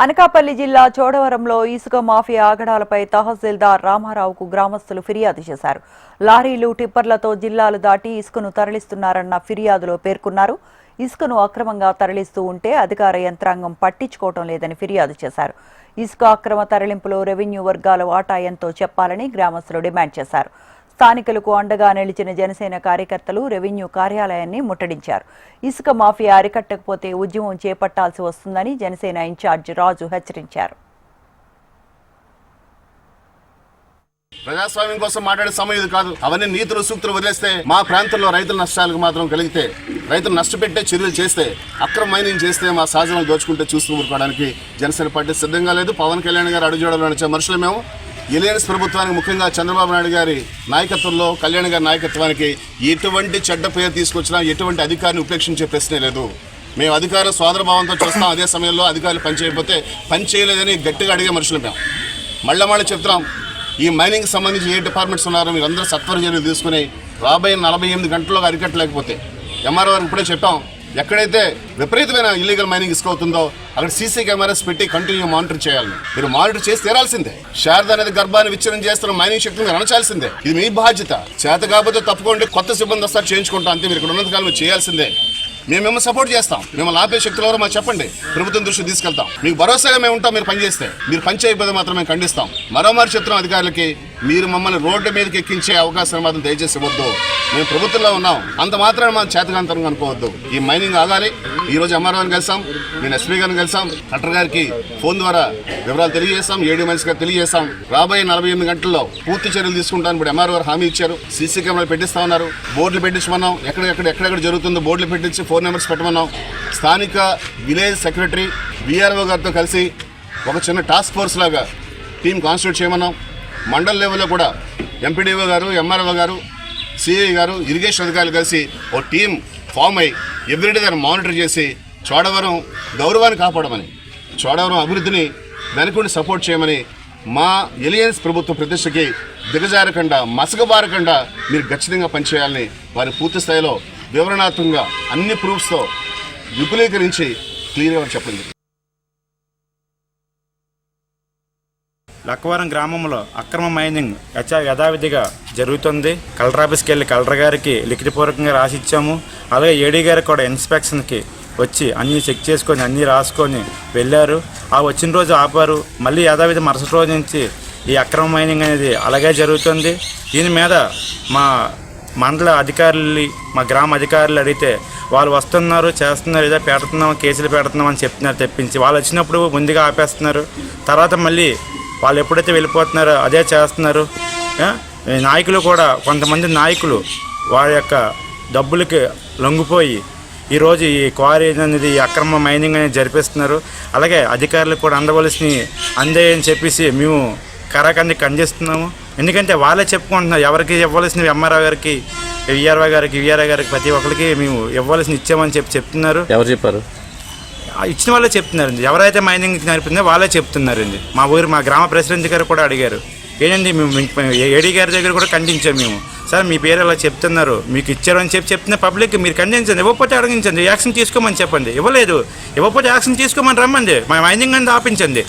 అనకాపల్లి జిల్లా చోడవరంలో ఇసుక మాఫియా ఆగడాలపై తహసీల్దార్ రామారావుకు గ్రామస్తులు ఫిర్యాదు చేశారు. లారీలు టిప్పర్లతో జిల్లాలు దాటి ఇసుకను తరలిస్తున్నారన్న ఫిర్యాదులో పేర్కొన్నారు. ఇసుకను అక్రమంగా తరలిస్తూ ఉంటే అధికార యంత్రాంగం పట్టించుకోవడం లేదని ఫిర్యాదు చేశారు. ఇసుక అక్రమ తరలింపులో రెవెన్యూ వర్గాల వాటా ఎంతో చెప్పాలని గ్రామస్తులు డిమాండ్ చేశారు. స్థానికులకు అండగా నిలిచిన జనసేన కార్యకర్తలు రెవెన్యూ కార్యాలయాన్ని ముట్టడించారు. ఇసుక మాఫియా అరికట్టకపోతే ఉద్యమం చేపట్టాల్సి వస్తుందని జనసేన ఇన్ఛార్జ్ రాజు హెచ్చరించారు. ప్రజాస్వామ్యం కోసం మాట్లాడే సమయం ఇది కాదు. అవన్నీ నీతులు సూక్తులు వదిలేస్తే మా ప్రాంతంలో రైతుల నష్టాలకు మాత్రం కలిగితే, రైతులు నష్టపెట్టే చర్యలు చేస్తే, అక్రమ మైనింగ్ చేస్తే మా సహజంగా దోచుకుంటే చూస్తూ ఊరుకోవడానికి జనసేన పార్టీ సిద్ధంగా లేదు. పవన్ కళ్యాణ్ గారు అడుగుజోడలో నడిచే మనుషులు మేము. ఎలియన్స్ ప్రభుత్వానికి, ముఖ్యంగా చంద్రబాబు నాయుడు గారి నాయకత్వంలో, కళ్యాణ్ గారి నాయకత్వానికి ఎటువంటి చెడ్డ పేరు తీసుకొచ్చినా ఎటువంటి అధికారిని ఉపేక్షించే ప్రశ్నే లేదు. మేము అధికారుల సోదరభావంతో చూస్తాం. అదే సమయంలో అధికారులు పనిచేయకపోతే పని చేయలేదని గట్టిగా అడిగే మనుషులు మేము. మళ్ళీ చెప్తున్నాం, ఈ మైనింగ్కి సంబంధించి ఏ డిపార్ట్మెంట్స్ ఉన్నారో మీరు అందరూ సత్వర చర్యలు తీసుకుని రాబోయే 48 గంటల్లో అరికట్టలేకపోతే, ఎంఆర్ఓ గారికి ఇప్పుడే చెప్పాం, ఎక్కడైతే విపరీతమైన ఇల్లీగల్ మైనింగ్ ఇసుక అవుతుందో అక్కడ సీసీ కెమెరాస్ పెట్టి కంటిన్యూ మానిటర్ చేయాలి. మీరు మానిటర్ చేసి తీరాల్సిందే. శారద అనేది గర్భాన్ని విచ్ఛిన్నం చేస్తున్న మైనింగ్ శక్తిని అణచాల్సిందే. ఇది మీ బాధ్యత. చేత కాకపోతే తప్పుకోండి, కొత్త సిబ్బంది వస్తారు చేయించుకుంటాం, అంతే. మీరు ఇక్కడ ఉన్నంత కాలం చేయాల్సిందే. మేము సపోర్ట్ చేస్తాం. మిమ్మల్ని ఆపే శక్తులు ఎవరో మాకు చెప్పండి, ప్రభుత్వం దృష్టికి తీసుకెళ్తాం. మీకు భరోసాగా మేము ఉంటాం. మీరు పనిచేస్తే, మీరు పని చేయకపోతే మాత్రం మేము ఖండిస్తాం. మరోమారు చెప్తున్నాం అధికారులకి, మీరు మమ్మల్ని రోడ్డు మీదకి ఎక్కించే అవకాశం మాత్రం దయచేసి ఇవ్వద్దు. మేము ప్రభుత్వంలో ఉన్నాం, అంత మాత్రం మనం చేతకాంతరంగా అనుకోవద్దు. ఈ మైనింగ్ ఆగాలి. ఈ రోజు ఎంఆర్ఓని కలిసాం, నేను ఎస్పీ గారిని కలిసాం, కలెక్టర్ గారికి ఫోన్ ద్వారా వివరాలు తెలియజేస్తాం, ఏడీఎంఎస్ గారు తెలియజేస్తాం. రాబోయే 48 గంటల్లో పూర్తి చర్యలు తీసుకుంటాను ఇప్పుడు ఎంఆర్ఓ గారు హామీ ఇచ్చారు. సీసీ కెమెరాలు పెట్టిస్తా ఉన్నారు, బోర్డులు పెట్టించమన్నాం. ఎక్కడెక్కడ జరుగుతుందో బోర్డులు పెట్టించి ఫోన్ నెంబర్స్ పెట్టమన్నాం. స్థానిక విలేజ్ సెక్రటరీ విఆర్ఓ గారితో కలిసి ఒక చిన్న టాస్క్ ఫోర్స్ లాగా టీం కాన్స్టిట్యూట్ చేయమన్నాం. మండల్ లెవెల్లో కూడా ఎంపీడీఓ గారు, ఎంఆర్ఓ గారు, సిఐ గారు, ఇరిగేషన్ అధికారులు కలిసి ఒక టీం ఫామ్ అయ్యి ఎవ్రీడే దాన్ని మానిటర్ చేసి చోడవరం గౌరవాన్ని కాపాడమని, చోడవరం అభివృద్ధిని వెనుకుండి సపోర్ట్ చేయమని, మా ఎలియన్స్ ప్రభుత్వ ప్రతిష్టకి దిగజారకుండా, మసకబారకుండా మీరు ఖచ్చితంగా పనిచేయాలని వారి పూర్తి స్థాయిలో వివరణాత్మకంగా అన్ని ప్రూఫ్స్తో విపులీకరించి క్లియర్గా చెప్పింది. లక్కవరం గ్రామంలో అక్రమ మైనింగ్ యథావిధిగా జరుగుతుంది. కలెక్టర్ ఆఫీస్కి వెళ్ళి కలెక్టర్ గారికి లిఖితపూర్వకంగా రాసిచ్చాము. అలాగే ఏడీ గారికి కూడా ఇన్స్పెక్షన్కి వచ్చి అన్నీ చెక్ చేసుకొని అన్నీ రాసుకొని వెళ్ళారు. ఆ వచ్చిన రోజు ఆపారు. మళ్ళీ యథావిధి మరుసటి రోజు నుంచి ఈ అక్రమ మైనింగ్ అనేది అలాగే జరుగుతుంది. దీని మీద మా మండల అధికారులు, మా గ్రామ అధికారులు అడిగితే వాళ్ళు వస్తున్నారు, చేస్తున్నారు, ఏదో పెడుతున్నాం, కేసులు పెడుతున్నాం అని చెప్తున్నారు తెప్పించి. వాళ్ళు వచ్చినప్పుడు ముందుగా ఆపేస్తున్నారు. తర్వాత మళ్ళీ వాళ్ళు ఎప్పుడైతే వెళ్ళిపోతున్నారో అదే చేస్తున్నారు. నాయకులు కూడా, కొంతమంది నాయకులు వారి యొక్క డబ్బులకి లొంగిపోయి ఈరోజు ఈ క్వారీ అనేది, ఈ అక్రమ మైనింగ్ అనేది జరిపిస్తున్నారు. అలాగే అధికారులకు కూడా అందేయని చెప్పేసి మేము కరాఖండి ఖండిస్తున్నాము. ఎందుకంటే వాళ్ళే చెప్పుకుంటున్నారు, ఎవరికి ఇవ్వాల్సినవి ఎంఆర్ఓ గారికి, విఆర్ఓ గారికి ప్రతి ఒక్కరికి మేము ఇవ్వాల్సిన ఇచ్చామని చెప్తున్నారు. ఎవరు చెప్పారు? ఇచ్చిన వాళ్ళే చెప్తున్నారండి. ఎవరైతే మైనింగ్ నడిపిందో వాళ్ళే చెప్తున్నారండి. మా గ్రామ ప్రెసిడెంట్ గారు కూడా అడిగారు, ఏంటండి మేము ఏడీ గారి దగ్గర కూడా ఖండించాము. మేము సార్ మీ పేరు అలా చెప్తున్నారు, మీకు ఇచ్చారు అని చెప్తున్న పబ్లిక్ మీరు ఖండించండి, ఇవ్వకపోతే అడిగించండి, యాక్షన్ తీసుకోమని చెప్పండి. ఇవ్వకపోతే యాక్షన్ తీసుకోమని రమ్మండి, మా మైనింగ్ అనేది ఆపించండి.